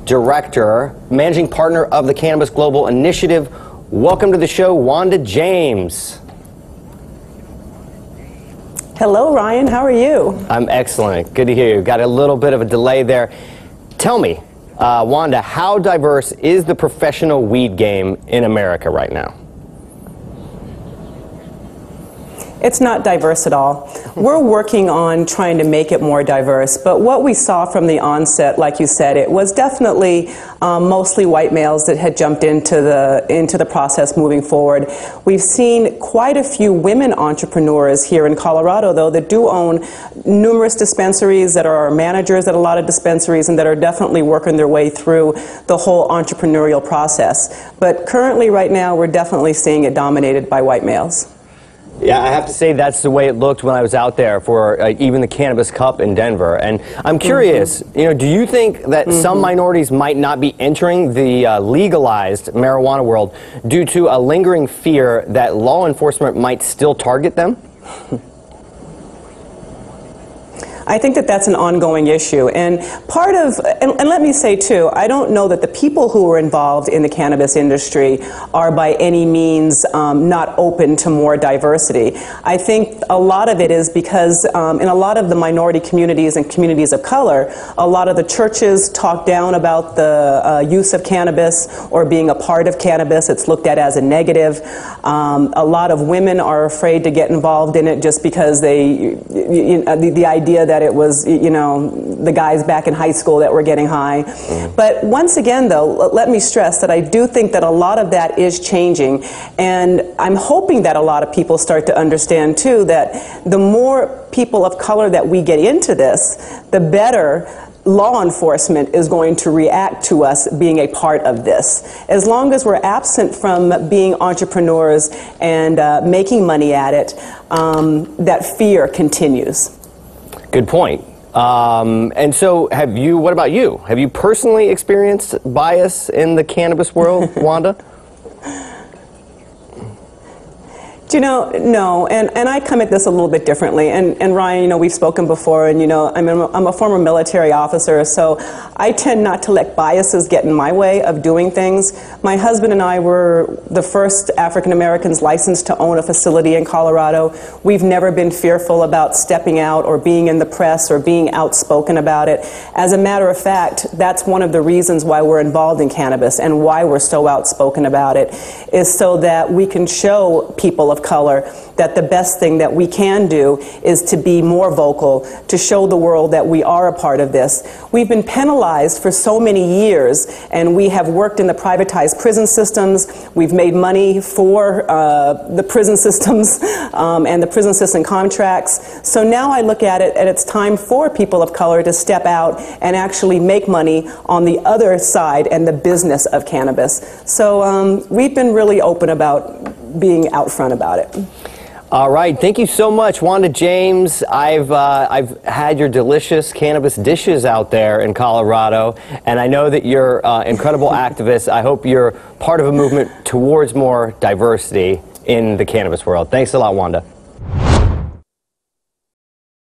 Director, Managing Partner of the Cannabis Global Initiative. Welcome to the show, Wanda James. Hello, Ryan. How are you? I'm excellent. Good to hear you. Got a little bit of a delay there. Tell me, Wanda, how diverse is the professional weed game in America right now? It's not diverse at all. We're working on trying to make it more diverse, but what we saw from the onset, like you said, it was definitely mostly white males that had jumped into the process moving forward. We've seen quite a few women entrepreneurs here in Colorado, though, that do own numerous dispensaries, that are managers at a lot of dispensaries, and that are definitely working their way through the whole entrepreneurial process. But currently, right now, we're definitely seeing it dominated by white males. Yeah, I have to say that's the way it looked when I was out there for even the Cannabis Cup in Denver. And I'm curious, do you think that some minorities might not be entering the legalized marijuana world due to a lingering fear that law enforcement might still target them? I think that that's an ongoing issue, and part of, and let me say too, I don't know that the people who are involved in the cannabis industry are by any means not open to more diversity. I think a lot of it is because in a lot of the minority communities and communities of color, a lot of the churches talk down about the use of cannabis or being a part of cannabis. It's looked at as a negative. A lot of women are afraid to get involved in it just because the idea that it was, the guys back in high school that were getting high. But once again, though, let me stress that I do think that a lot of that is changing, and I'm hoping that a lot of people start to understand, too, that the more people of color that we get into this, the better law enforcement is going to react to us being a part of this. As long as we're absent from being entrepreneurs and making money at it, that fear continues. Good point. And so what about you? Have you personally experienced bias in the cannabis world, Wanda? No, and I come at this a little bit differently. And Ryan, we've spoken before, and I'm a former military officer, so I tend not to let biases get in my way of doing things. My husband and I were the first African Americans licensed to own a facility in Colorado. We've never been fearful about stepping out or being in the press or being outspoken about it. As a matter of fact, that's one of the reasons why we're involved in cannabis and why we're so outspoken about it, is so that we can show people of color that the best thing that we can do is to be more vocal, to show the world that we are a part of this. We've been penalized for so many years, and we have worked in the privatized prison systems. We've made money for the prison systems and the prison system contracts. So now I look at it, and it's time for people of color to step out and actually make money on the other side and the business of cannabis. So we've been really open about being out front about it. All right, thank you so much, Wanda James. I've had your delicious cannabis dishes out there in Colorado, and I know that you're incredible activist. I hope you're part of a movement towards more diversity in the cannabis world. Thanks a lot, Wanda.